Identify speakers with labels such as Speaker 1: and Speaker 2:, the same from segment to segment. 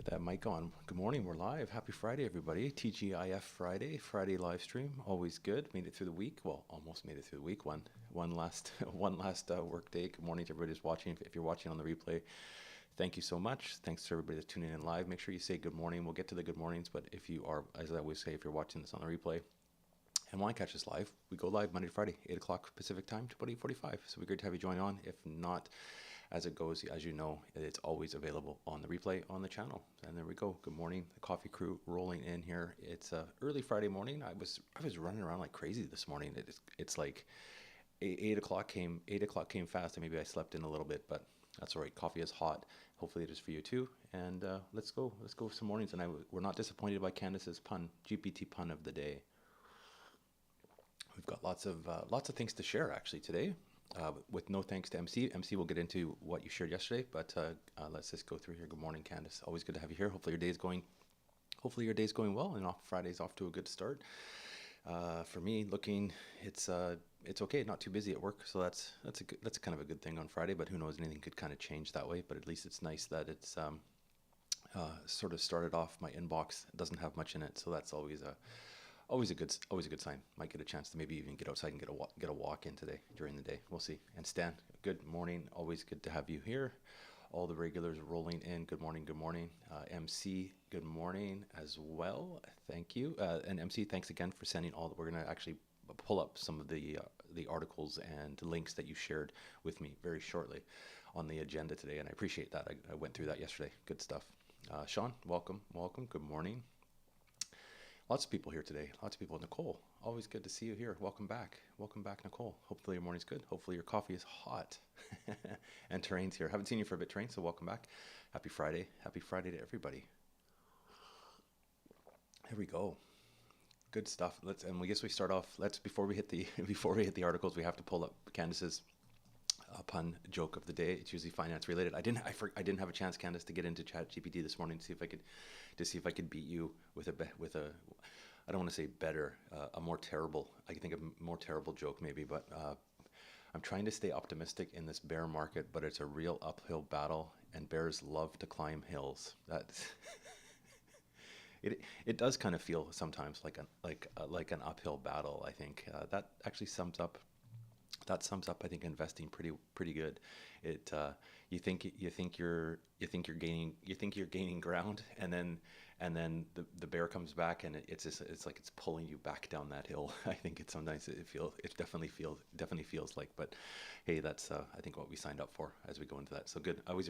Speaker 1: that mic on. Good morning, we're live. Happy Friday, everybody. TGIF Friday live stream. Always good. Made it through the week. Well, almost made it through the week. One last work day. Good morning to everybody who's watching. If you're watching on the replay, thank you so much. Thanks to everybody that's tuning in live. Make sure you say good morning. We'll get to the good mornings, but if you are, as I always say, if you're watching this on the replay and want to catch us live, we go live Monday to Friday, 8 o'clock Pacific time to about 8:45. So we're great to have you join on. If not, as it goes, as you know, it's always available on the replay on the channel. And there we go. Good morning, the coffee crew rolling in here. It's early Friday morning. I was running around like crazy this morning. It's like 8 o'clock came fast, and maybe I slept in a little bit, but that's all right. Coffee is hot. Hopefully it is for you too. And let's go with some mornings. And we're not disappointed by Candace's pun, GPT pun of the day. We've got lots of things to share actually today. With no thanks to MC. MC will get into what you shared yesterday, but let's just go through here. Good morning, Candace. Always good to have you here. Hopefully your day's going well, and Friday's off to a good start. For me, it's okay. Not too busy at work, so that's kind of a good thing on Friday. But who knows? Anything could kind of change that way. But at least it's nice that it's sort of started off. My inbox doesn't have much in it, so that's always a good sign. Might get a chance to maybe even get outside and get a walk in today during the day. We'll see. And Stan, good morning. Always good to have you here. All the regulars rolling in. Good morning. MC, good morning as well. Thank you. And MC, thanks again for sending all. We're gonna actually pull up some of the articles and links that you shared with me very shortly on the agenda today, and I appreciate that. I went through that yesterday. Good stuff. Sean, welcome. Good morning. Lots of people here today. Lots of people. Nicole, always good to see you here. Welcome back, Nicole. Hopefully your morning's good. Hopefully your coffee is hot. And Terrain's here. Haven't seen you for a bit, Terrain, so welcome back. Happy Friday. Happy Friday to everybody. Here we go. Good stuff. We start off. Before we hit the articles, we have to pull up Candace's pun joke of the day. It's usually finance related. I didn't have a chance, Candace, to get into ChatGPT this morning to see if I could beat you with a I don't want to say better, a more terrible. I can think of a more terrible joke maybe, but I'm trying to stay optimistic in this bear market, but it's a real uphill battle, and bears love to climb hills. That's it does kind of feel sometimes like an uphill battle. I think that actually sums up. That sums up, I think, investing pretty good. You think you're gaining ground, and then the bear comes back, and it's like it's pulling you back down that hill. I think it definitely feels like. But hey, that's I think what we signed up for as we go into that. So good. I always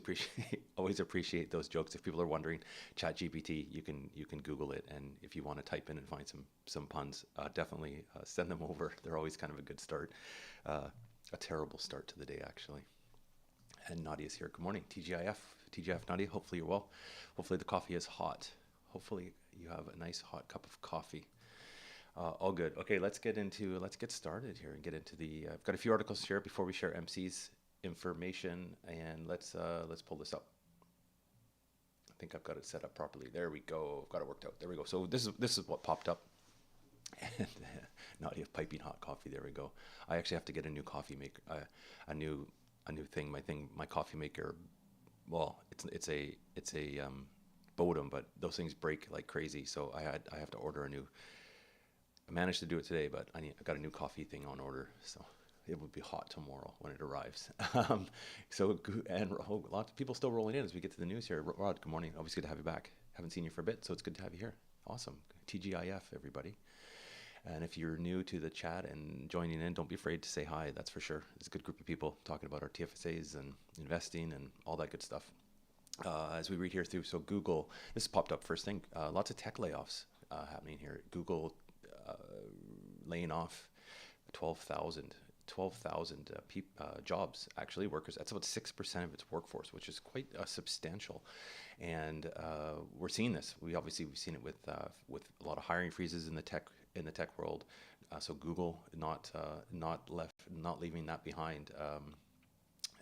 Speaker 1: appreciate those jokes. If people are wondering, ChatGPT, you can Google it, and if you want to type in and find some puns, definitely send them over. They're always kind of a good start. A terrible start to the day, actually. And Nadia's here. Good morning, TGIF Nadia. Hopefully you're well. Hopefully the coffee is hot. Hopefully you have a nice hot cup of coffee. All good. Okay, let's get started here and get into the. I've got a few articles to share before we share MC's information, and let's pull this up. I think I've got it set up properly. There we go. I've got it worked out. There we go. So this is what popped up. And Nadia piping hot coffee. There we go. I actually have to get a new coffee maker, a new thing. My coffee maker. Well, it's a Bodum, but those things break like crazy. So I have to order a new. I managed to do it today, but I got a new coffee thing on order, so it would be hot tomorrow when it arrives. Lots of people still rolling in as we get to the news here. Rod, good morning. Always good to have you back. Haven't seen you for a bit, so it's good to have you here. Awesome. TGIF, everybody. And if you're new to the chat and joining in, don't be afraid to say hi, that's for sure. It's a good group of people talking about our TFSAs and investing and all that good stuff. As we read here through, so Google, this popped up first thing, lots of tech layoffs happening here. Google laying off 12,000 jobs, actually, workers. That's about 6% of its workforce, which is quite substantial. And we're seeing this. We've seen it with a lot of hiring freezes in the tech world. So Google not leaving that behind.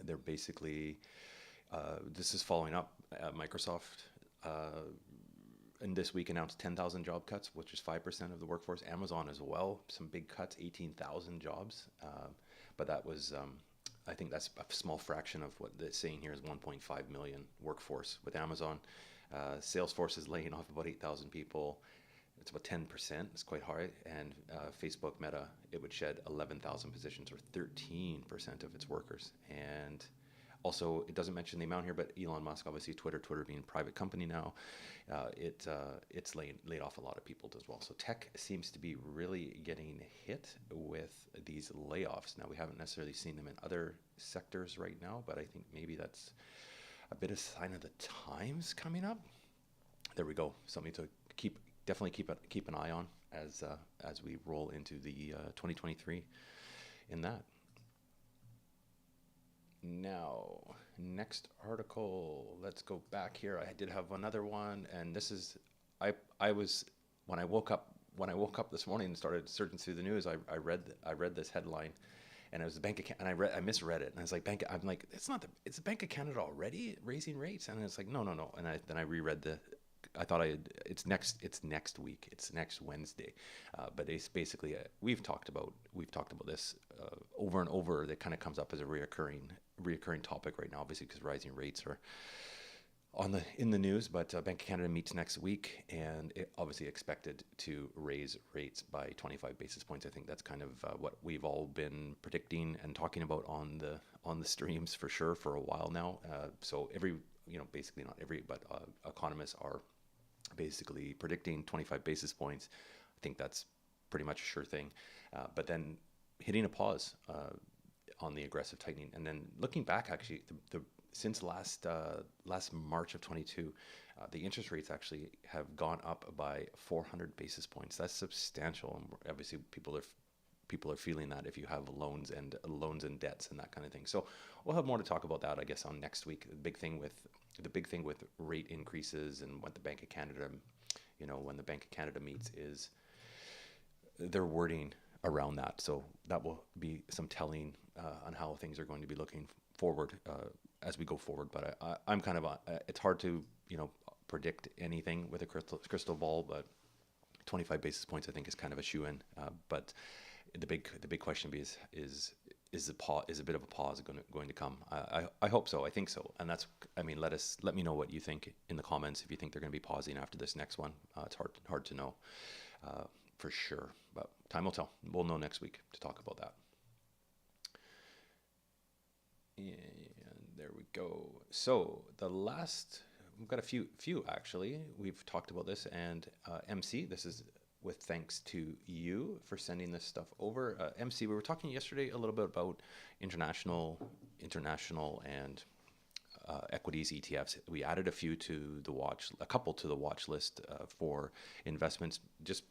Speaker 1: They're basically this is following up. Microsoft in this week announced 10,000 job cuts, which is 5% of the workforce. Amazon as well, some big cuts, 18,000 jobs. But that was I think that's a small fraction of what they're saying here is 1.5 million workforce with Amazon. Salesforce is laying off about 8,000 people. It's about 10%. It's quite high. And Facebook Meta, it would shed 11,000 positions, or 13% of its workers. And also, it doesn't mention the amount here, but Elon Musk, obviously Twitter being a private company now, it's laid off a lot of people as well. So tech seems to be really getting hit with these layoffs. Now, we haven't necessarily seen them in other sectors right now, but I think maybe that's a bit of sign of the times coming up. There we go. Something to definitely keep an eye on as we roll into the 2023 in that. Now, next article. Let's go back here. I did have another one, and this is I was when I woke up this morning and started searching through the news. I read this headline, and it was the Bank of Canada, and I misread it, and I was like, I'm like, it's the Bank of Canada already raising rates, and it's like, no, and then I reread it's next week, it's next Wednesday, but it's basically we've talked about this over and over. That kind of comes up as a reoccurring topic right now, obviously because rising rates are in the news. But Bank of Canada meets next week, and it obviously expected to raise rates by 25 basis points. I think that's kind of what we've all been predicting and talking about on the streams for sure for a while now. So basically not every, but economists are basically predicting 25 basis points. I think that's pretty much a sure thing. But then hitting a pause on the aggressive tightening, and then looking back, actually, since last March of 22, the interest rates actually have gone up by 400 basis points. That's substantial, and obviously people are feeling that if you have loans and debts and that kind of thing. So we'll have more to talk about that, I guess, on next week. The big thing with rate increases and what the Bank of Canada, when the Bank of Canada meets, is their wording around that. So that will be some telling on how things are going to be looking forward as we go forward. But I'm kind of it's hard to predict anything with a crystal ball, but 25 basis points I think is kind of a shoe-in. But the big question is a bit of a pause going to come? I hope so. I think so. And let me know what you think in the comments, if you think they're going to be pausing after this next one. It's hard to know for sure, but time will tell. We'll know next week to talk about that. And there we go. So we've got a few actually. We've talked about this, and MC, this is with thanks to you for sending this stuff over. MC, we were talking yesterday a little bit about international and equities ETFs. We added a couple to the watch list for investments, just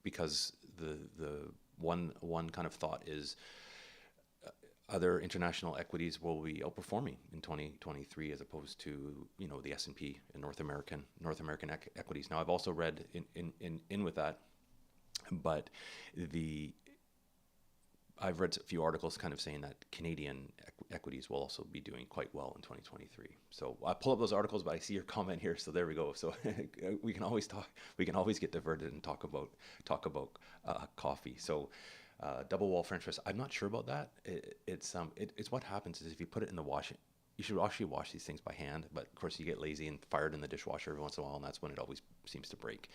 Speaker 1: because the one kind of thought is other international equities will be outperforming in 2023 as opposed to the S&P and North American equities. Now I've also read in with that, but I've read a few articles kind of saying that Canadian equities will also be doing quite well in 2023. So I pull up those articles, but I see your comment here, so there we go. So we can always get diverted and talk about coffee. So double wall French press, I'm not sure about that. It's what happens is if you put it in the wash, you should actually wash these things by hand, but of course you get lazy and fire it in the dishwasher every once in a while, and that's when it always seems to break.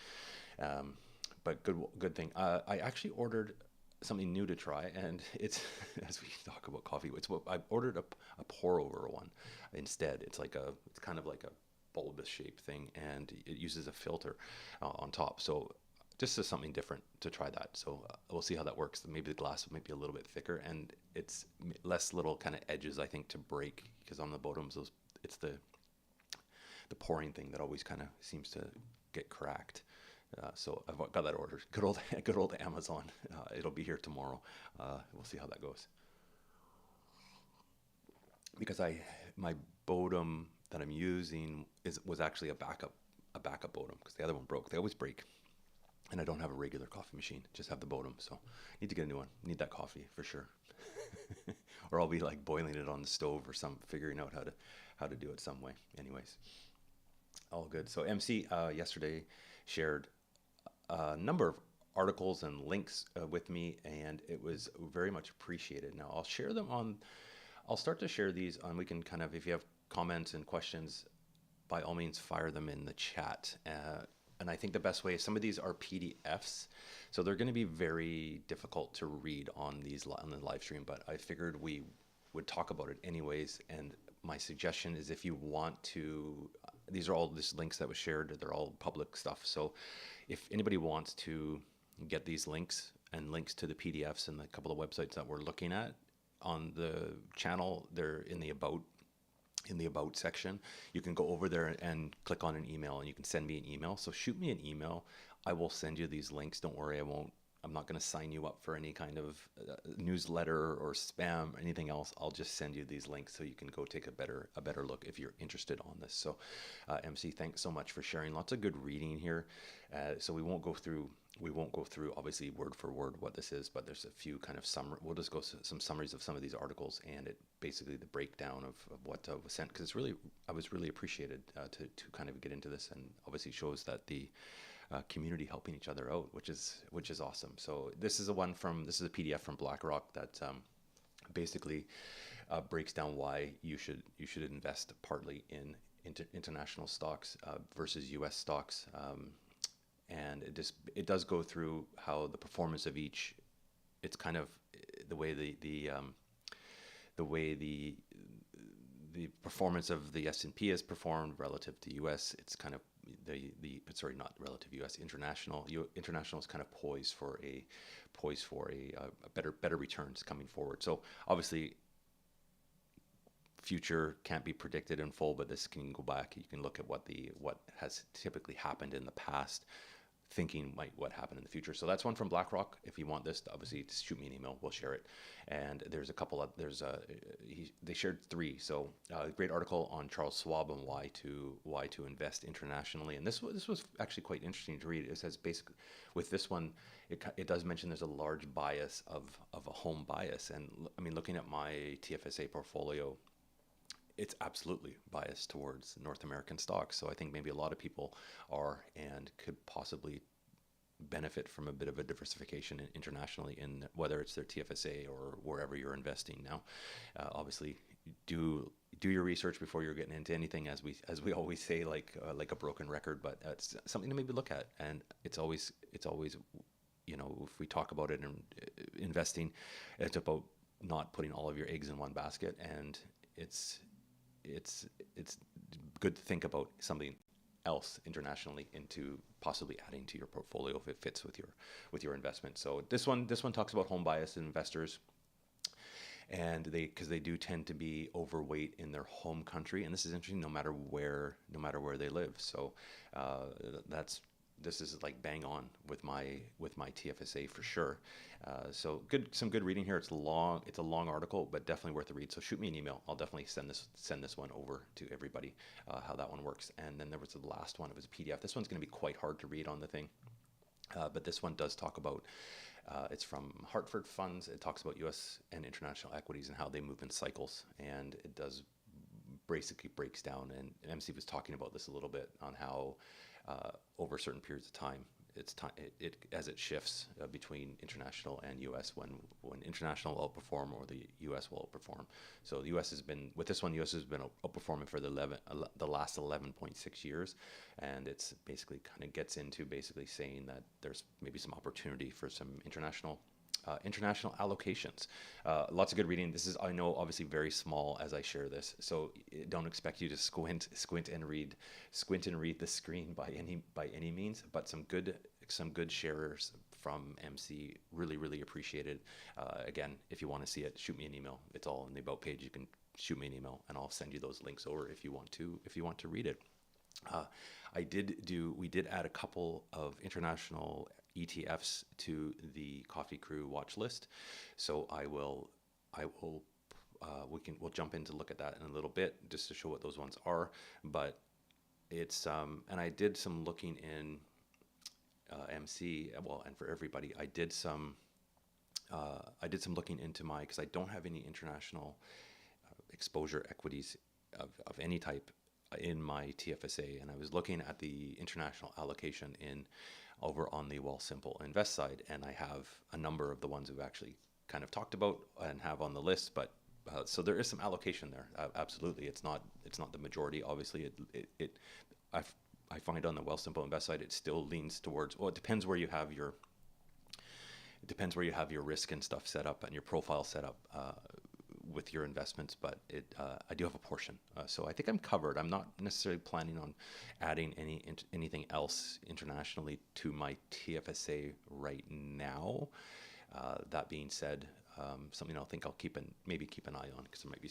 Speaker 1: But good thing. I actually ordered something new to try, and it's as we talk about coffee, I ordered a pour over one instead. It's kind of like a bulbous shaped thing, and it uses a filter on top. So just as something different to try that. So we'll see how that works. Maybe the glass might be a little bit thicker, and it's less little kind of edges, I think, to break, because on the bottoms, it's the pouring thing that always kind of seems to get cracked. So I've got that ordered. Good old Amazon. It'll be here tomorrow. We'll see how that goes. Because my Bodum that I'm using was actually a backup Bodum, because the other one broke. They always break. And I don't have a regular coffee machine, just have the Bodum. So need to get a new one. Need that coffee for sure. Or I'll be like boiling it on the stove or figuring out how to do it some way. Anyways, all good. So MC yesterday shared a number of articles and links with me, and it was very much appreciated. Now I'll start to share these on, we can kind of, if you have comments and questions by all means fire them in the chat. And I think the best way, some of these are PDFs, so they're going to be very difficult to read on the live stream, but I figured we would talk about it anyways. And my suggestion is, if you want to, these are all just links that was shared, they're all public stuff. So if anybody wants to get these links and links to the PDFs and a couple of websites that we're looking at on the channel, they're in the about section. You can go over there and click on an email, and you can send me an email. So shoot me an email. I will send you these links. Don't worry, I'm not going to sign you up for any kind of newsletter or spam or anything else. I'll just send you these links so you can go take a better look if you're interested on this. So MC, thanks so much for sharing. Lots of good reading here. So we won't go through obviously word for word what this is, but there's a few kind of summary. We'll just go some summaries of some of these articles, and it basically the breakdown of what was sent, because I was really appreciated to kind of get into this, and obviously shows that the community helping each other out, which is awesome. So this is a PDF from BlackRock that basically breaks down why you should invest partly in international stocks versus U.S. stocks. And it does go through how the performance of each. It's kind of the way the performance of the S&P has performed relative to U.S. It's kind of not relative U.S. International. International is kind of poised for a better returns coming forward. So obviously, future can't be predicted in full, but this can go back. You can look at what has typically happened in the past, thinking what happened in the future. So that's one from BlackRock. If you want this, obviously just shoot me an email, we'll share it. And there's a couple of, they shared three. So a great article on Charles Schwab and why to invest internationally. And this was actually quite interesting to read. It says basically with this one, it does mention there's a large bias of a home bias. And I mean, looking at my TFSA portfolio, it's absolutely biased towards North American stocks. So I think maybe a lot of people are and could possibly benefit from a bit of a diversification internationally, in whether it's their TFSA or wherever you're investing now. Obviously, do your research before you're getting into anything, as we always say, like a broken record. But it's something to maybe look at, and it's always if we talk about it and investing, it's about not putting all of your eggs in one basket, and it's good to think about something else internationally into possibly adding to your portfolio if it fits with your investment. So this one talks about home bias investors, and because they do tend to be overweight in their home country, and this is interesting no matter where they live. So this is like bang on with my TFSA for sure. So some good reading here. It's a long article, but definitely worth a read. So shoot me an email. I'll definitely send this one over to everybody, how that one works. And then there was the last one. It was a PDF. This one's going to be quite hard to read on the thing, but this one does talk about. It's from Hartford Funds. It talks about U.S. and international equities and how they move in cycles, and it does basically breaks down. And MC was talking about this a little bit on how. Over certain periods of time, as it shifts between international and U.S. when international will outperform or the U.S. will outperform. So the U.S. has been outperforming for the last 11.6 years, and it's basically kind of gets into basically saying that there's maybe some opportunity for some international allocations. Lots of good reading. This is, I know, obviously very small as I share this, so don't expect you to squint and read the screen by any means. But some good sharers from MC, really appreciated. Again, if you want to see it, shoot me an email. It's all in the about page. You can shoot me an email, and I'll send you those links over if you want to read it. We did add a couple of international ETFs to the Coffee Crew watch list, so we'll jump in to look at that in a little bit just to show what those ones are. But it's and I did some looking in MC, and for everybody, I did some looking into because I don't have any international exposure equities of any type in my TFSA, and I was looking at the international allocation over on the Wealthsimple Invest side, and I have a number of the ones we've actually kind of talked about and have on the list, but So there is some allocation there. Absolutely, it's not the majority. Obviously, I I find on the Wealthsimple Invest side, it still leans towards. Well, it depends where you have your risk and stuff set up and your profile set up with your investments. But I do have a portion, so I think I'm covered. I'm not necessarily planning on adding anything else internationally to my TFSA right now. That being said, something I think I'll keep an eye on, because there might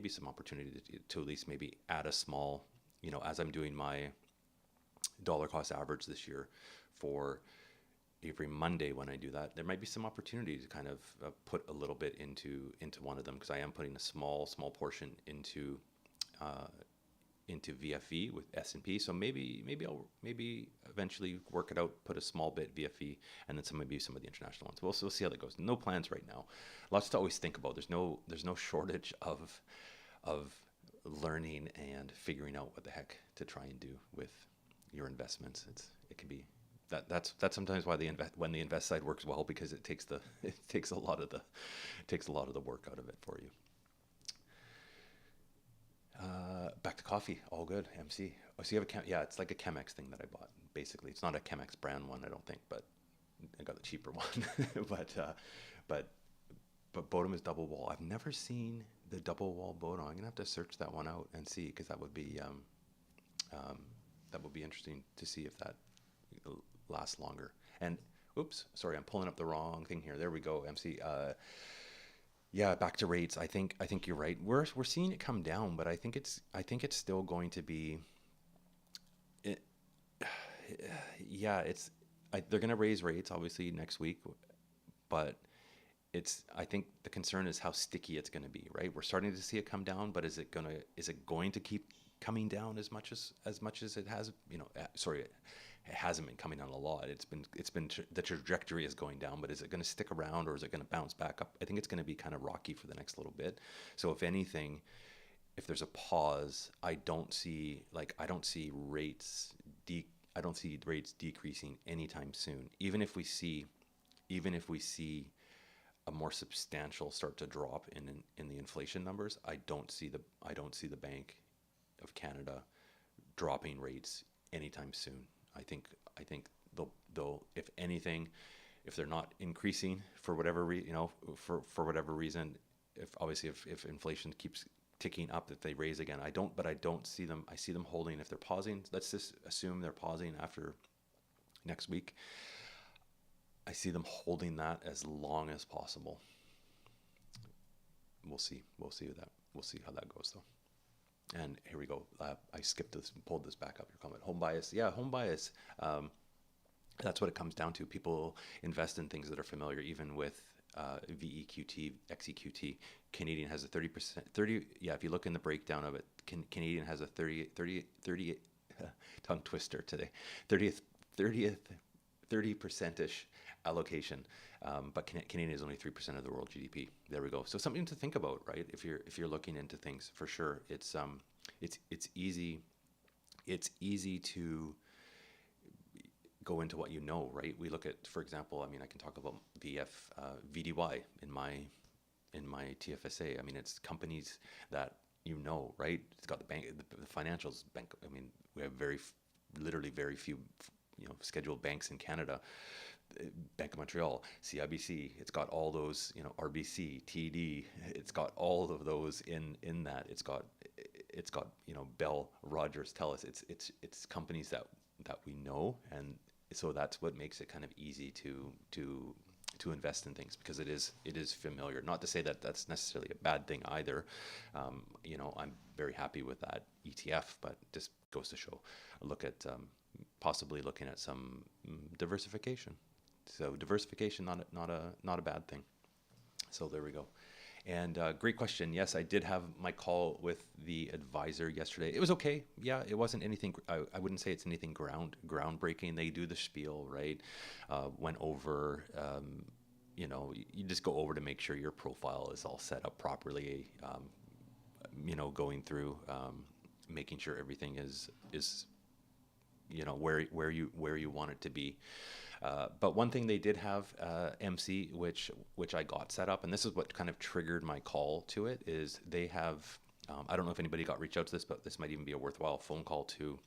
Speaker 1: be some opportunity to at least maybe add a small, as I'm doing my dollar cost average this year for every Monday. When I do that, there might be some opportunity to kind of put a little bit into one of them, because I am putting a small portion into VFE with S&P. So maybe I'll eventually work it out, put a small bit VFE, and then some of the international ones. We'll see how that goes. No plans right now. Lots to always think about. There's no shortage of learning and figuring out what the heck to try and do with your investments. It can be that's sometimes why when the invest side works well, because it takes a lot of the work out of it for you. Back to coffee. All good. MC. Oh, so you have it's like a Chemex thing that I bought. Basically, it's not a Chemex brand one, I don't think, but I got the cheaper one. but Bodum is double wall. I've never seen the double wall Bodum. I'm gonna have to search that one out and see, because that would be interesting to see if that lasts longer. And oops, sorry, I'm pulling up the wrong thing here. There we go, MC. Yeah, back to rates. I think you're right. We're seeing it come down, but I think it's still going to be. They're going to raise rates obviously next week, but I think the concern is how sticky it's going to be. Right, we're starting to see it come down, but is it going to keep coming down as much as it has? It hasn't been coming down a lot. It's been the trajectory is going down, but is it going to stick around, or is it going to bounce back up? I think it's going to be kind of rocky for the next little bit. So if anything, if there's a pause, I don't see rates decreasing anytime soon. Even if we see a more substantial start to drop in the inflation numbers, I don't see the Bank of Canada dropping rates anytime soon. I think they'll, if anything, if they're not increasing for whatever whatever reason, if inflation keeps ticking up, if they raise again, I don't see them. I see them holding. If they're pausing, let's just assume they're pausing after next week. I see them holding that as long as possible. We'll see how that goes though. And here we go. I skipped this, pulled this back up. Your comment, home bias. Yeah, home bias. That's what it comes down to. People invest in things that are familiar, even with VEQT, XEQT. Canadian has a 30%. Yeah, if you look in the breakdown of it, Canadian has a 30 tongue twister today. 30%-ish allocation, but Canadian is only 3% of the world GDP. There we go. So something to think about, right? If you're looking into things, for sure, it's easy to go into what you know, right? We look at, for example, I can talk about VDY in my TFSA. It's companies that right? It's got the bank, the financials bank. We have literally very few scheduled banks in Canada. Bank of Montreal, CIBC, it's got all those, RBC, TD, it's got all of those in that. It's got Bell, Rogers, Telus. It's companies that we know, and so that's what makes it kind of easy to invest in things, because it is familiar. Not to say that that's necessarily a bad thing either. I'm very happy with that ETF, but just goes to show. Look at possibly looking at some diversification. So diversification, not a bad thing. So there we go. And great question. Yes, I did have my call with the advisor yesterday. It was okay. Yeah, it wasn't anything. I wouldn't say it's anything groundbreaking. They do the spiel, right? Went over. You just go over to make sure your profile is all set up properly. Going through, making sure everything is where you want it to be. But one thing they did have, MC, which I got set up, and this is what kind of triggered my call to it, is they have. I don't know if anybody got reached out to this, but this might even be a worthwhile phone call to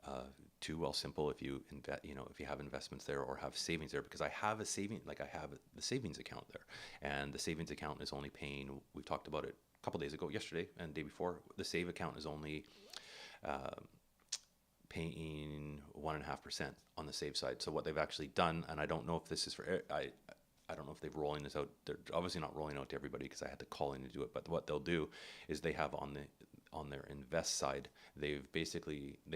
Speaker 1: uh, to Wealthsimple if you if you have investments there or have savings there, because I have I have the savings account there, and the savings account is only paying. We talked about it a couple days ago, yesterday and the day before. The save account is only paying 1.5% on the save side. So what they've actually done, and I don't know if this is for I don't know if they're rolling this out. They're obviously not rolling out to everybody because I had to call in to do it. But what they'll do is they have on their invest side, they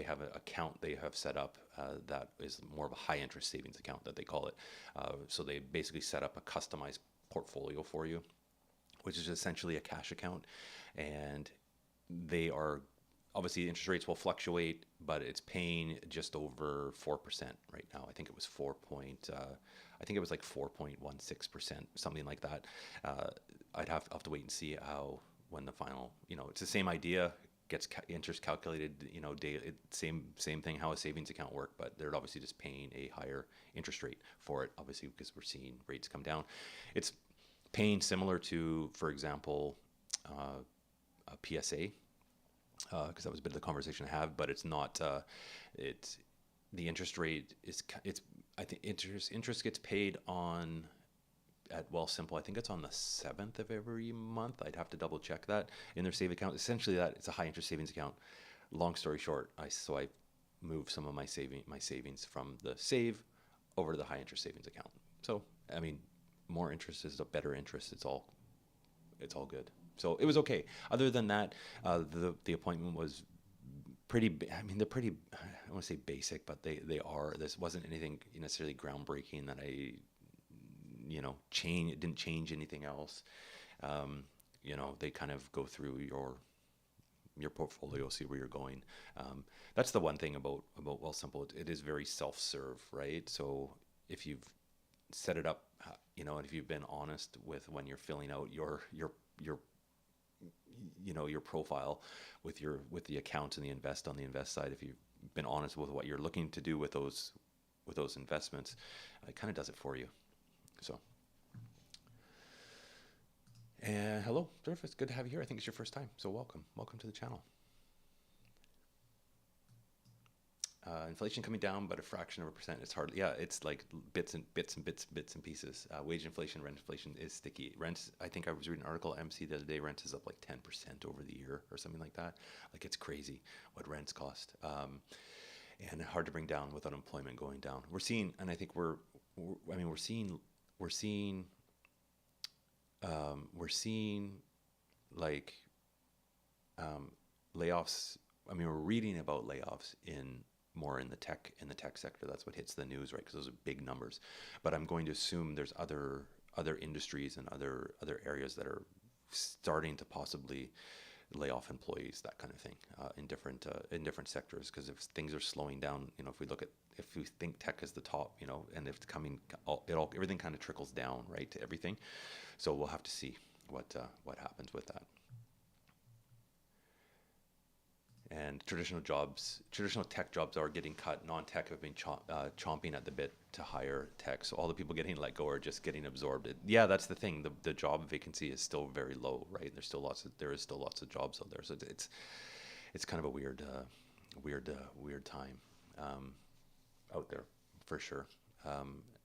Speaker 1: have an account they have set up that is more of a high interest savings account that they call it. So they basically set up a customized portfolio for you, which is essentially a cash account, and they are obviously interest rates will fluctuate, but it's paying just over 4% right now. I think it was I think it was like 4.16%, something like that. I'll have to wait and see how when the final, it's the same idea, gets interest calculated, daily, same thing how a savings account work, but they're obviously just paying a higher interest rate for it, obviously because we're seeing rates come down. It's paying similar to, for example, a PSA, because that was a bit of the conversation I have, but it's not. It's the interest rate is. I think interest gets paid at Wealthsimple. I think it's on the 7th of every month. I'd have to double check that in their save account. Essentially, it's a high interest savings account. Long story short, I moved some of my savings from the save over to the high interest savings account. So I mean, more interest is a better interest. It's all good. So it was okay. Other than that, the appointment was pretty. I mean, they're pretty. I want to say basic, but they are. This wasn't anything necessarily groundbreaking that I, It didn't change anything else. They kind of go through your portfolio, see where you're going. That's the one thing about Wealthsimple. It is very self-serve, right? So if you've set it up, and if you've been honest with when you're filling out your profile with the account and the invest on the invest side, if you've been honest with what you're looking to do with those investments, it kind of does it for you. So, and hello, Durf, it's good to have you here. I think it's your first time, so welcome to the channel. Inflation coming down, but a fraction of a percent. It's hardly, it's like bits and pieces. Wage inflation, rent inflation is sticky. Rent, I think I was reading an article, MC, the other day, rent is up like 10% over the year or something like that. Like, it's crazy what rents cost. And hard to bring down with unemployment going down. We're seeing, and I think we're seeing like layoffs. I mean, we're reading about layoffs more in the tech sector. That's what hits the news, right? Because those are big numbers. But I'm going to assume there's other industries and other areas that are starting to possibly lay off employees, that kind of thing, in different sectors. Because if things are slowing down, if we think tech is the top, and if it's coming, everything kind of trickles down, right, to everything. So we'll have to see what happens with that. And traditional tech jobs are getting cut. Non-tech have been chomping at the bit to hire tech. So all the people getting let go are just getting absorbed. That's the thing. The job vacancy is still very low, right? There is still lots of jobs out there. So it's kind of a weird time out there for sure.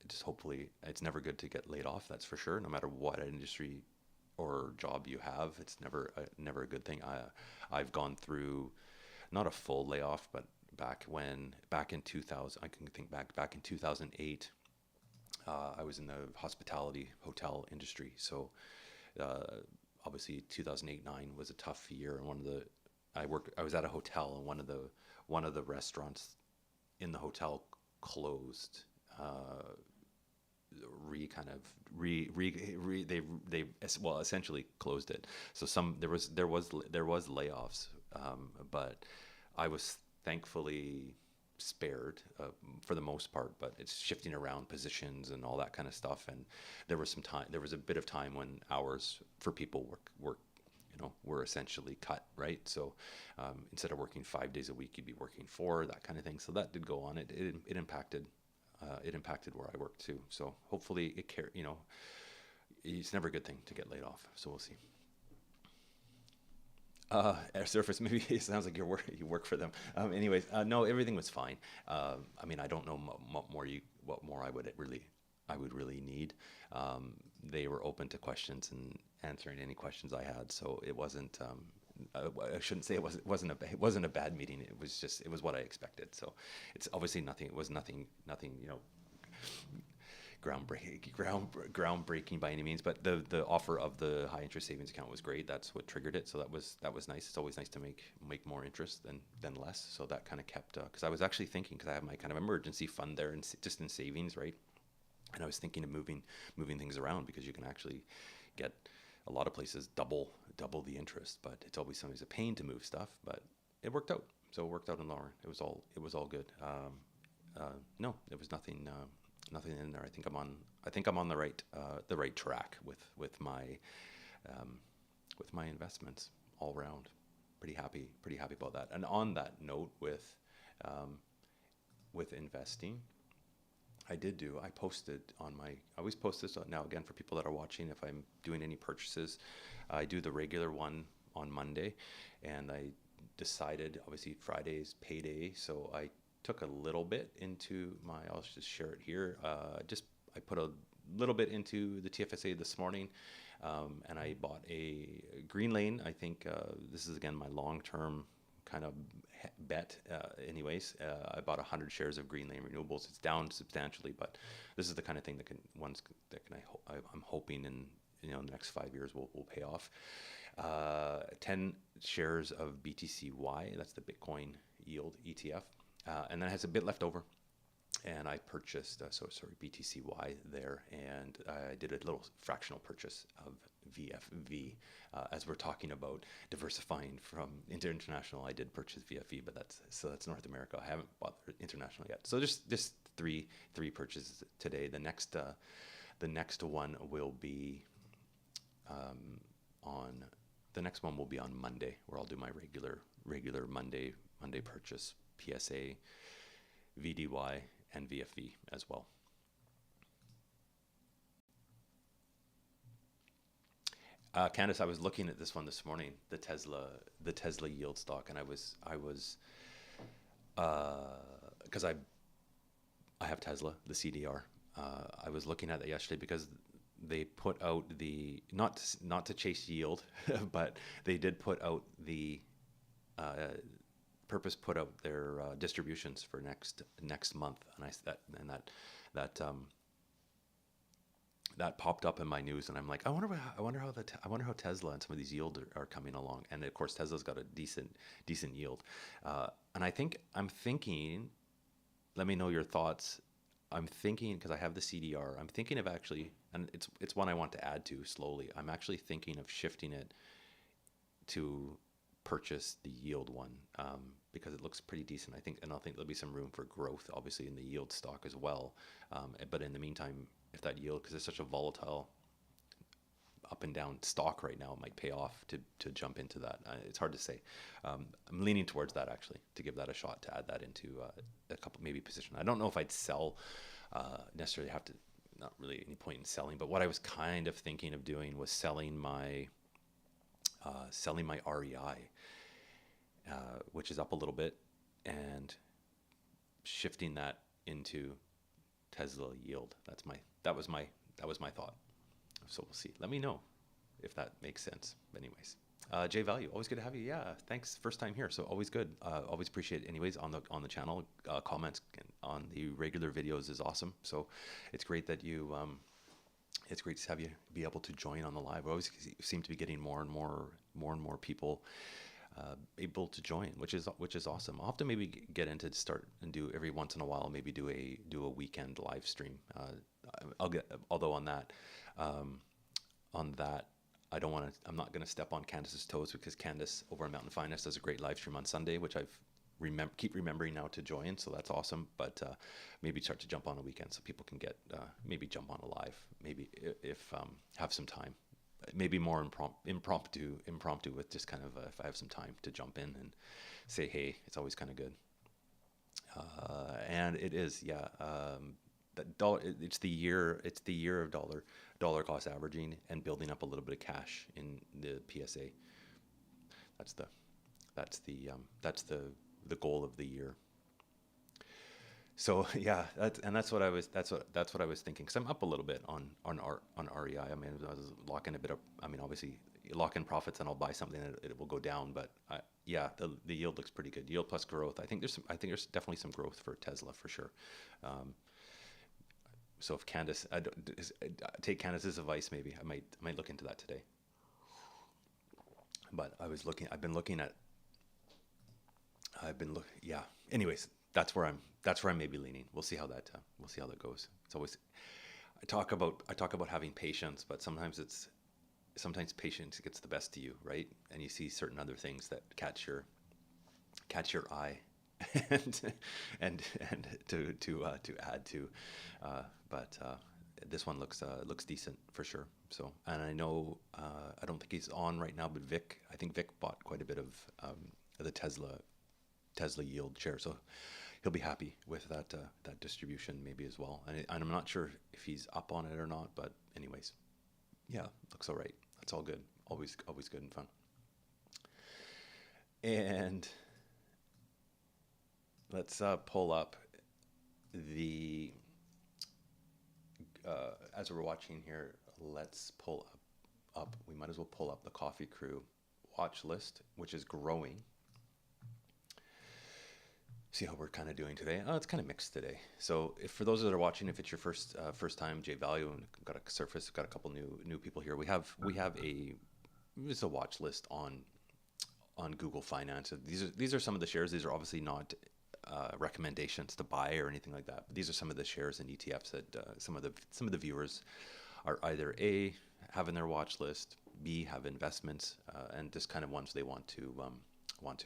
Speaker 1: Just hopefully, it's never good to get laid off. That's for sure. No matter what industry or job you have, it's never a good thing. I've gone through not a full layoff, but back in 2000, I can think back in 2008, I was in the hospitality hotel industry. So obviously 2008-09 was a tough year, and I was at a hotel, and one of the restaurants in the hotel closed. They essentially closed it. So there was layoffs, but I was thankfully spared for the most part. But it's shifting around positions and all that kind of stuff. And there was a bit of time when hours for people were essentially cut, right? So instead of working 5 days a week, you'd be working 4, that kind of thing. So that did go on. It impacted it impacted where I work too. So hopefully it's never a good thing to get laid off. So we'll see. Air Surface, maybe it sounds like you work for them. Anyways, no, everything was fine. I mean, I don't know what more I would really need. They were open to questions and answering any questions I had, so it wasn't. I shouldn't say it wasn't a bad meeting. It was what I expected. So it's obviously nothing. It was nothing. Groundbreaking by any means, but the offer of the high interest savings account was great. That's what triggered it. So that was nice. It's always nice to make more interest than less. So that kind of kept, because I was actually thinking, because I have my kind of emergency fund there and just in savings, right? And I was thinking of moving things around, because you can actually get a lot of places double the interest, but it's always sometimes a pain to move stuff. But it worked out. So it worked out in the long run. It was all good. No, there was nothing in there. I think I'm on the right track with my investments all around. Pretty happy about that. And on that note, with investing, I always post this now again for people that are watching. If I'm doing any purchases, I do the regular one on Monday, and I decided, obviously Friday's payday, so I took a little bit into I'll just share it here. I put a little bit into the TFSA this morning, and I bought a Greenlane. I think this is again my long-term kind of bet. I bought 100 shares of Greenlane Renewables. It's down substantially, but this is the kind of thing I'm hoping in the next 5 years will pay off. 10 shares of BTC.Y. That's the Bitcoin yield ETF. And then it has a bit left over, and I purchased BTC.Y there, and I did a little fractional purchase of VFV. As we're talking about diversifying from international, I did purchase VFV, but that's North America. I haven't bought international yet. So just three purchases today. The next one will be on Monday, where I'll do my regular Monday purchase. PSA, VDY, and VFV as well. Candace, I was looking at this one this morning, the Tesla yield stock, and I was because I have Tesla, the CDR. I was looking at it yesterday because they put out not to chase yield, but they did put out Purpose put out their distributions for next month, and that popped up in my news, and I'm like, I wonder how Tesla and some of these yields are coming along, and of course Tesla's got a decent yield, and I'm thinking, let me know your thoughts. I'm thinking, because I have the CDR, I'm thinking of actually, and it's one I want to add to slowly. I'm actually thinking of shifting it to purchase the yield one, because it looks pretty decent. I think there'll be some room for growth, obviously, in the yield stock as well. But in the meantime, if that yield, because it's such a volatile up and down stock right now, it might pay off to jump into that. It's hard to say. I'm leaning towards that, actually, to give that a shot, to add that into a couple maybe position. I don't know if I'd sell, necessarily have to, not really any point in selling, but what I was kind of thinking of doing was selling my REI, which is up a little bit, and shifting that into Tesla yield. That was my thought. So we'll see. Let me know if that makes sense. Anyways, J Value, always good to have you. Yeah, thanks. First time here, so always good. Always appreciate it. Anyways, on the channel, comments on the regular videos is awesome. So it's great that you. It's great to have you be able to join on the live. We always seem to be getting more and more people able to join, which is awesome. I'll have to maybe get into start and do every once in a while. Maybe do a weekend live stream. Although on that, I don't want to. I'm not going to step on Candace's toes, because Candace over on Mountain Finance does a great live stream on Sunday, which I've keep remembering now to join, so that's awesome. But maybe start to jump on a weekend so people can get maybe jump on a live, maybe if have some time, maybe more impromptu with just kind of if I have some time to jump in and say hey. It's always kind of good. And it is, yeah. that it's the year of dollar cost averaging and building up a little bit of cash in the PSA. That's the that's the goal of the year. So yeah, that's what I was thinking. Because I'm up a little bit on REI. I mean, I was locking a bit up. I mean, obviously you lock in profits and I'll buy something and it will go down. But yeah, the yield looks pretty good. Yield plus growth. I think there's definitely some growth for Tesla for sure. So if Candace, take Candace's advice, maybe I might look into that today. But I've been looking. Yeah. Anyways, that's where I'm maybe leaning. We'll see how that goes. It's always I talk about having patience, but sometimes patience gets the best of you, right? And you see certain other things that catch your eye, and to add to, but this one looks decent for sure. So, and I know I don't think he's on right now, but I think Vic bought quite a bit of the Tesla yield share, so he'll be happy with that distribution maybe as well. And I'm not sure if he's up on it or not, but anyways, yeah, looks all right. That's all good. Always good and fun. And let's pull up the as we're watching here. Let's pull up. We might as well pull up the Coffee Crew watch list, which is growing. See how we're kind of doing today. Oh, it's kind of mixed today. So for those that are watching, if it's your first time, J Value, and got a couple new people here. We have a watch list on Google Finance. These are some of the shares. These are obviously not recommendations to buy or anything like that. But these are some of the shares and ETFs that some of the viewers are either A, have in their watch list, B, have investments, and just kind of ones they want to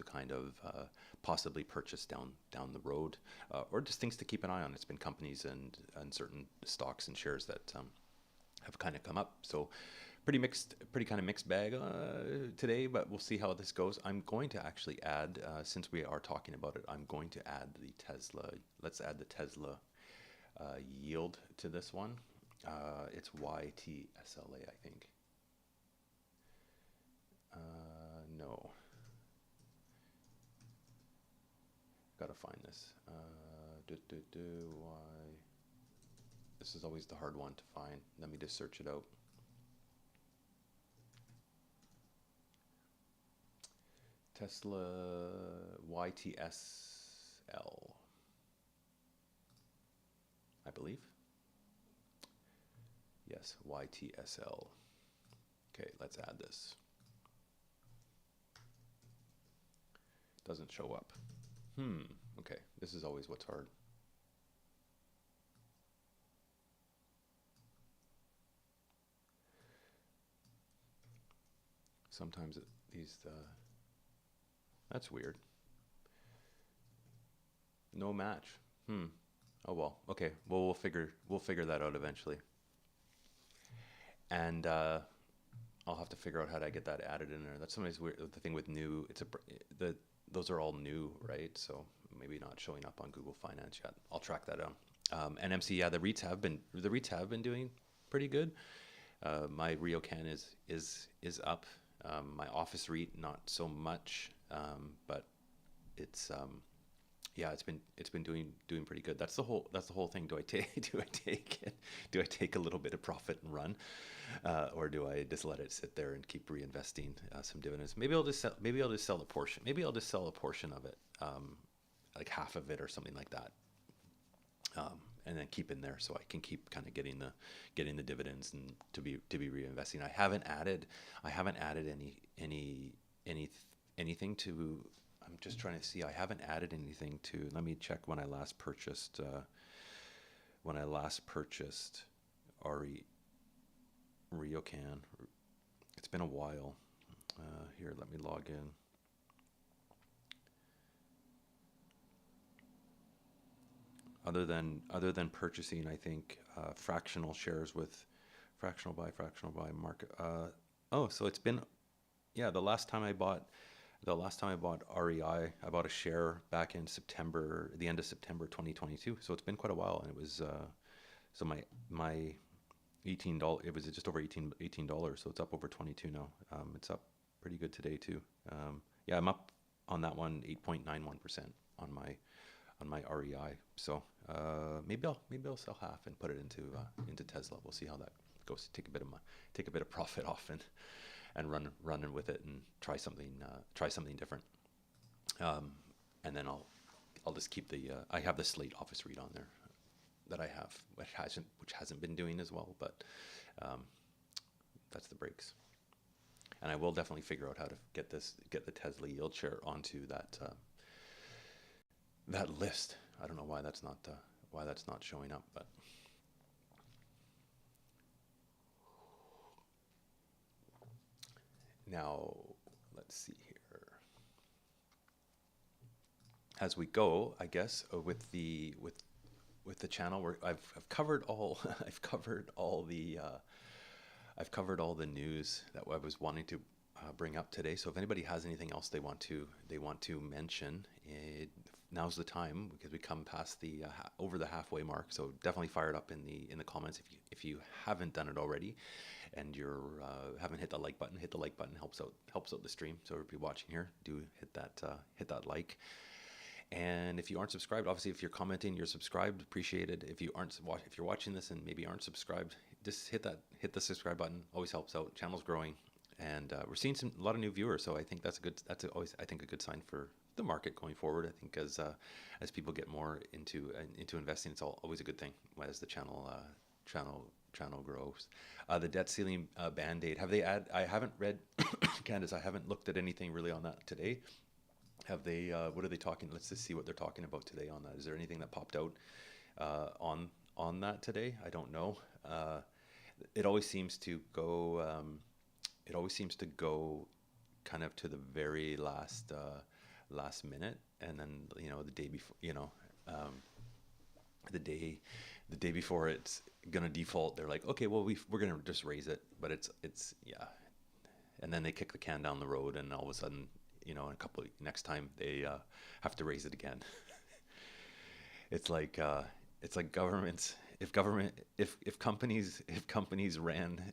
Speaker 1: kind of possibly purchase down the road, or just things to keep an eye on. It's been companies and certain stocks and shares that have kind of come up. So pretty kind of mixed bag today, but we'll see how this goes. I'm going to actually add, since we are talking about it, I'm going to add the Tesla. Let's add the Tesla yield to this one. It's YTSLA, I think. No. Gotta find this. Why? This is always the hard one to find. Let me just search it out. Tesla YTSL, I believe. Yes, YTSL. Okay, let's add this. Doesn't show up. Okay, this is always what's hard. Sometimes that's weird. No match. Oh well. Okay. Well, we'll figure that out eventually. And I'll have to figure out how to get that added in there. That's sometimes weird. The thing with new, those are all new, right? So maybe not showing up on Google Finance yet. I'll track that down. NMC, yeah, the REITs have been doing pretty good. My RioCan is up. My office REIT not so much, but it's it's been doing pretty good. That's the whole thing. Do I take a little bit of profit and run, or do I just let it sit there and keep reinvesting some dividends? Maybe I'll just sell a portion. Maybe I'll just sell a portion of it, like half of it or something like that, and then keep in there so I can keep kind of getting the dividends and to be reinvesting. I haven't added anything to. I'm just trying to see. I haven't added anything to. Let me check when I last purchased. RioCan. It's been a while. Here, let me log in. Other than purchasing, I think fractional shares with fractional buy market. So it's been, yeah. The last time I bought REI, I bought a share back in September, the end of September 2022. So it's been quite a while, and it was So my $18, it was just over $18, so it's up over 22 now. It's up pretty good today too. Yeah, I'm up on that one 8.91% on my REI. So maybe I'll sell half and put it into Tesla. We'll see how that goes. Take a bit of profit off and run with it and try something different. And then I'll just keep I have the Slate office REIT on there that I have, which hasn't been doing as well, but that's the breaks. And I will definitely figure out how to get the Tesla yield share onto that list. I don't know why that's not showing up, but now let's see here. As we go, I guess with the channel, where I've covered all I've covered all the news that I was wanting to bring up today. So if anybody has anything else they want to mention, now's the time, because we come past the over the halfway mark. So definitely fire it up in the comments if you haven't done it already, and you're haven't hit the like button. Hit the like button, helps out the stream. So if you're watching here, do hit that like. And if you aren't subscribed, obviously if you're commenting, you're subscribed, appreciated. If you're watching this and maybe aren't subscribed, just hit the subscribe button. Always helps out. Channel's growing, and we're seeing a lot of new viewers. So I think that's always a good sign for the market going forward. I think as people get more into investing, it's always a good thing as the channel grows. The debt ceiling band-aid. I haven't read, Candace, I haven't looked at anything really on that today. Have they? What are they talking? Let's just see what they're talking about today on that. Is there anything that popped out on that today? I don't know. It always seems to go. It always seems to go kind of to the very last minute, and then the day before, the day before it's gonna default, they're like, okay, well we're gonna just raise it, but it's yeah, and then they kick the can down the road, and all of a sudden, next time they have to raise it again. It's like governments. If companies ran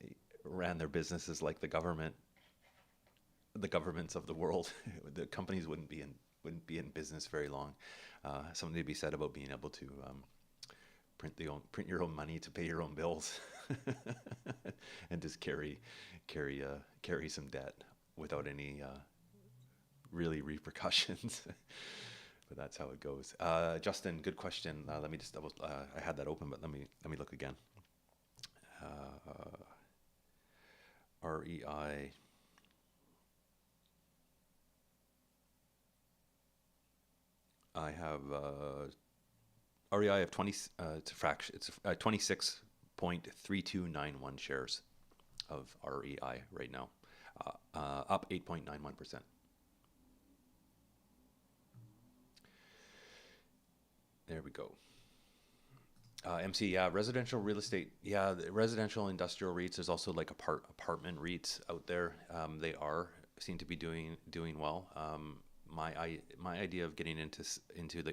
Speaker 1: their businesses like the governments of the world, the companies wouldn't be in business very long. Something to be said about being able to print your own money to pay your own bills, and just carry some debt without any really repercussions. But that's how it goes. Justin, good question. Let me just double. I had that open, but let me look again. REI. I have REI of 20. It's a fraction. It's 26.3291 shares of REI right now, up 8.91%. There we go. MC, yeah, residential real estate, yeah, the residential industrial REITs. There's also like apartment REITs out there. They seem to be doing well. My idea of getting into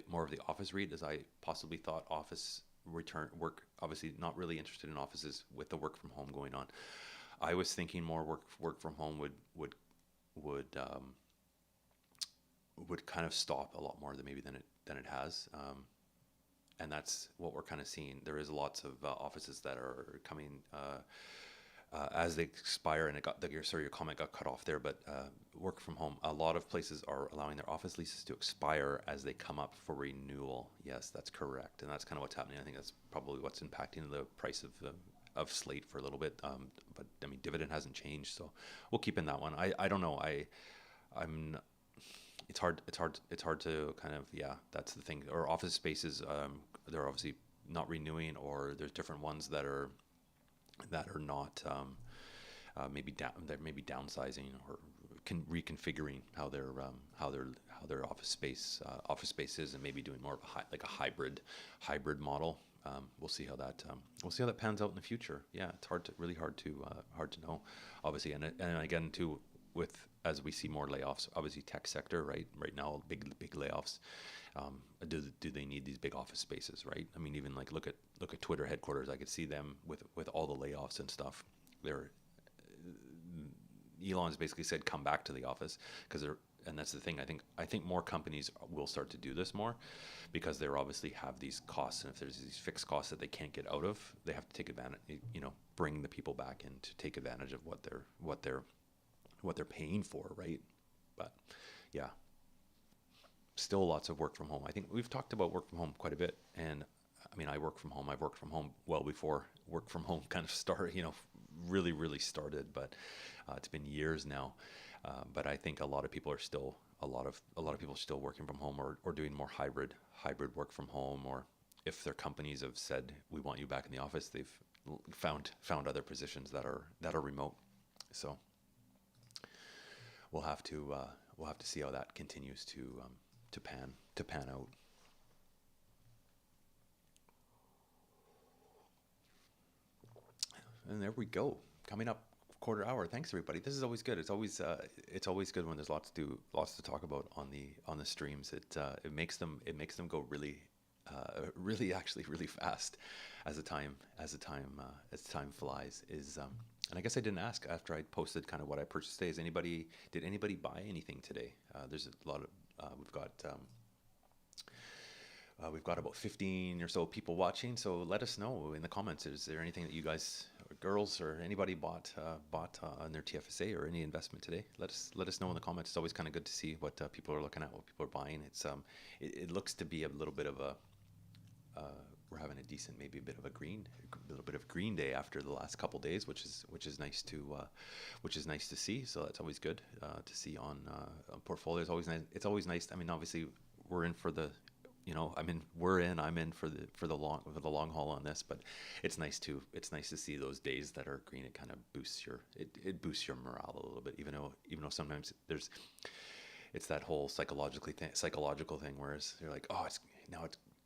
Speaker 1: more of the office REIT is I possibly thought office work. Obviously, not really interested in offices with the work from home going on. I was thinking more work from home would kind of stop a lot more than it has. And that's what we're kind of seeing. There is lots of offices that are coming as they expire, and your comment got cut off there, but work from home. A lot of places are allowing their office leases to expire as they come up for renewal. Yes, that's correct, and that's kind of what's happening. I think that's probably what's impacting the price of Slate for a little bit. But I mean, Dividend hasn't changed, so we'll keep in that one. I don't know. It's hard to kind of, yeah, that's the thing. Or office spaces, they're obviously not renewing, or there's different ones that are not they're maybe downsizing or reconfiguring how their office space is, and maybe doing more of a hybrid model. We'll see how that pans out in the future. Yeah, it's really hard to know, obviously, and again too. with as we see more layoffs, obviously tech sector, right? Right now, big layoffs. Do they need these big office spaces, right? I mean, even like look at Twitter headquarters. I could see them with all the layoffs and stuff. Elon's basically said come back to the office because they're, and that's the thing. I think more companies will start to do this more because they're obviously have these costs, and if there's these fixed costs that they can't get out of, they have to take advantage. Bring the people back in to take advantage of what they're paying for, right? But yeah, still lots of work from home. I think we've talked about work from home quite a bit, and I mean, I work from home. I've worked from home well before work from home kind of started, really started, but it's been years now. But I think a lot of people are still working from home or doing more hybrid work from home, or if their companies have said we want you back in the office, they've found other positions that are remote. So we'll have to see how that continues to pan out. And there we go. Coming up quarter hour. Thanks everybody. This is always good. It's always good when there's lots to talk about on the streams. It makes them go really actually really fast as time flies. And I guess I didn't ask after I posted kind of what I purchased today. Did anybody buy anything today? There's a lot of we've got about 15 or so people watching, so let us know in the comments. Is there anything that you guys, or girls, or anybody bought on their TFSA or any investment today? Let us know in the comments. It's always kind of good to see what people are looking at, what people are buying. It looks to be a little bit of a we're having a decent, maybe a little bit of green day after the last couple days, which is nice to see. So that's always good to see on portfolios. Always nice. It's always nice. I mean, obviously we're in for the. I'm in for the long haul on this, but it's nice to see those days that are green. It kind of boosts your morale a little bit, even though sometimes it's that whole psychological thing, whereas you're like, oh, it's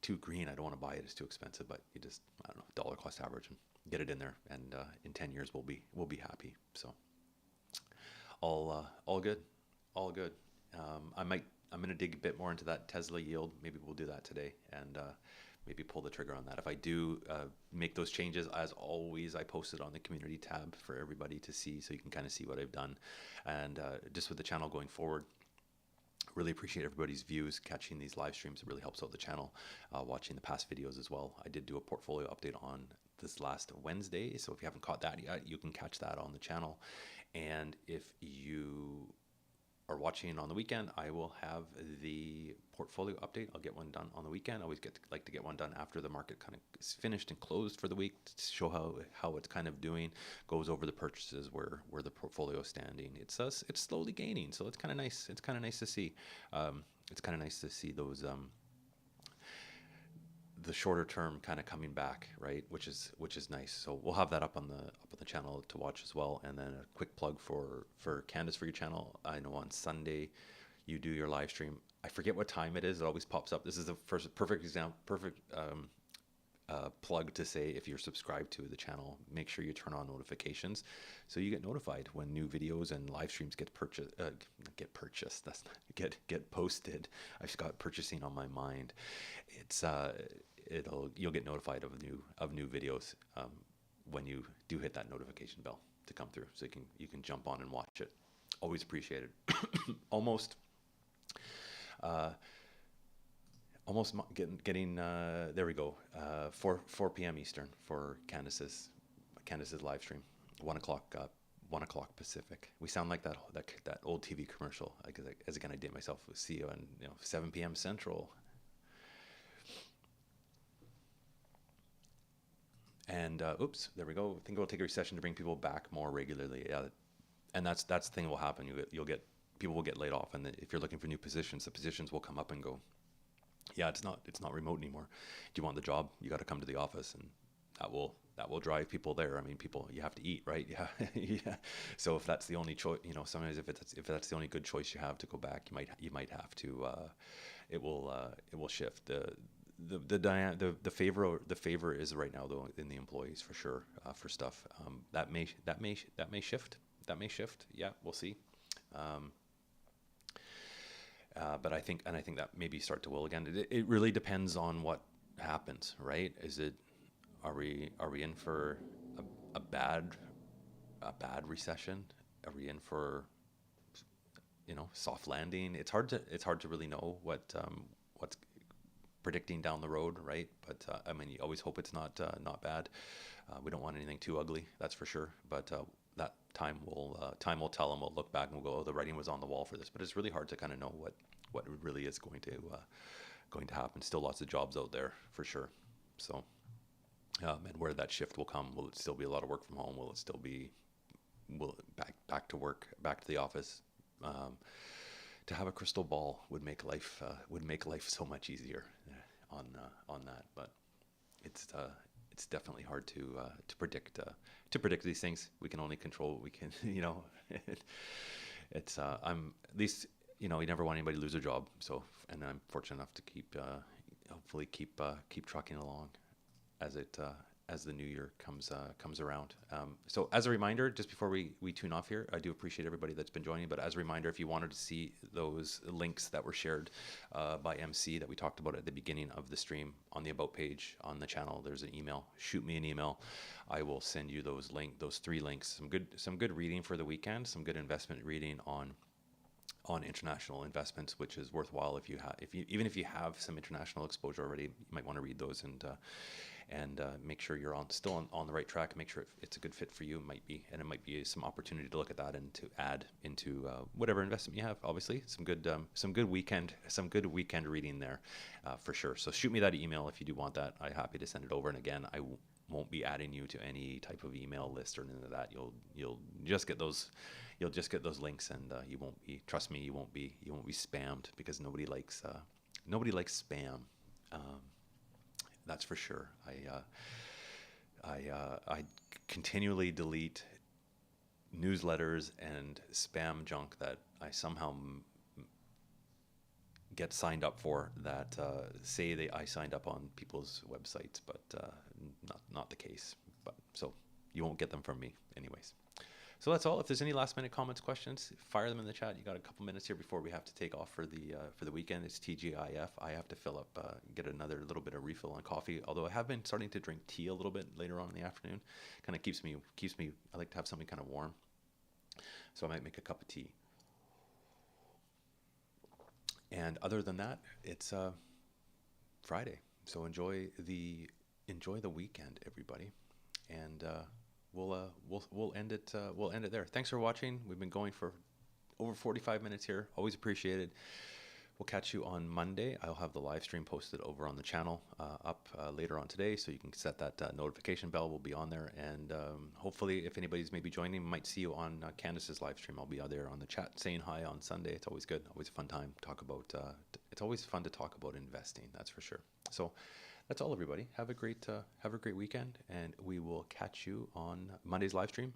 Speaker 1: too green, I don't want to buy it, it's too expensive, but you just, I don't know, dollar cost average and get it in there, and in 10 years we'll be happy. So all good. I'm going to dig a bit more into that Tesla yield. Maybe we'll do that today and maybe pull the trigger on that. If I do make those changes, as always, I post it on the community tab for everybody to see, so you can kind of see what I've done. And just with the channel going forward, really appreciate everybody's views, catching these live streams. It really helps out the channel, watching the past videos as well. I did do a portfolio update on this last Wednesday, so if you haven't caught that yet, you can catch that on the channel. And if you are watching on the weekend, I will have the portfolio update. I'll get one done on the weekend. I always like to get one done after the market kind of is finished and closed for the week, to show how it's kind of doing. Goes over the purchases, where the portfolio is standing. It's slowly gaining, so it's kind of nice. It's kind of nice to see. It's kind of nice to see those the shorter term kind of coming back, right? Which is nice. So we'll have that up on the channel to watch as well. And then a quick plug for Candace, for your channel. I know on Sunday you do your live stream. I forget what time it is. It always pops up. This is the perfect example, plug to say, if you're subscribed to the channel, make sure you turn on notifications so you get notified when new videos and live streams get purchased. That's not, get posted. I've just got purchasing on my mind. It's you'll get notified of new videos when you do hit that notification bell to come through, so you can jump on and watch it. Always appreciated. Almost getting there we go. 4 p.m. Eastern for Candace's live stream. 1 o'clock Pacific. We sound like that old TV commercial. As again, I did myself with CEO, and 7 p.m. Central. And oops, there we go. I think we'll take a recession to bring people back more regularly. And that's the thing that will happen. People will get laid off, and if you're looking for new positions, the positions will come up and go. Yeah, it's not remote anymore. Do you want the job? You got to come to the office, and that will drive people there. I mean, you have to eat, right? Yeah, yeah. So if that's the only choice, sometimes if that's the only good choice you have to go back, you might have to. It will shift. The favor is right now though in the employees for sure, for stuff that may shift. Yeah, we'll see. But I think that maybe start to will again. It really depends on what happens, right? Are we in for a bad recession? Are we in for soft landing? It's hard to really know what's predicting down the road, right? But I mean, you always hope it's not bad. We don't want anything too ugly, that's for sure. But that time will tell, and we'll look back and we'll go, oh, the writing was on the wall for this. But it's really hard to kind of know what really is going to happen. Still lots of jobs out there for sure. So and where that shift will come, will it still be a lot of work from home? Will it back to work, back to the office? To have a crystal ball would make life so much easier on that. But it's definitely hard to predict these things. We can only control what we can. It's I'm at least you never want anybody to lose their job. So, and I'm fortunate enough to hopefully keep trucking along as the new year comes around. So as a reminder, just before we tune off here, I do appreciate everybody that's been joining, but as a reminder, if you wanted to see those links that were shared by MC that we talked about at the beginning of the stream on the About page on the channel, there's an email. Shoot me an email. I will send you those 3 links. Some good reading for the weekend, some good investment reading on international investments, which is worthwhile even if you have some international exposure already. You might want to read those and make sure you're still on the right track. Make sure it's a good fit for you. It might be some opportunity to look at that and to add into whatever investment you have. Obviously, some good weekend reading there for sure. So shoot me that email if you do want that. I'm happy to send it over. And again, I won't be adding you to any type of email list or anything like that. You'll just get those links, and you won't be. Trust me, you won't be spammed, because nobody likes spam. That's for sure. I continually delete newsletters and spam junk that I somehow get signed up for that say I signed up on people's websites, but not the case. But so you won't get them from me anyways. So that's all. If there's any last minute comments, questions, fire them in the chat. You got a couple minutes here before we have to take off for the weekend. It's TGIF. I have to fill up, get another little bit of refill on coffee. Although I have been starting to drink tea a little bit later on in the afternoon. Kind of keeps me. I like to have something kind of warm, so I might make a cup of tea. And other than that, it's Friday. So enjoy the weekend, everybody, and. We'll end it there. Thanks for watching. We've been going for over 45 minutes here. Always appreciated. We'll catch you on Monday. I'll have the live stream posted over on the channel up later on today, so you can set that notification bell. We'll be on there, and hopefully, if anybody's maybe joining, we might see you on Candace's live stream. I'll be out there on the chat saying hi on Sunday. It's always good. Always a fun time. It's always fun to talk about investing. That's for sure. So. That's all, everybody. Have a great weekend, and we will catch you on Monday's live stream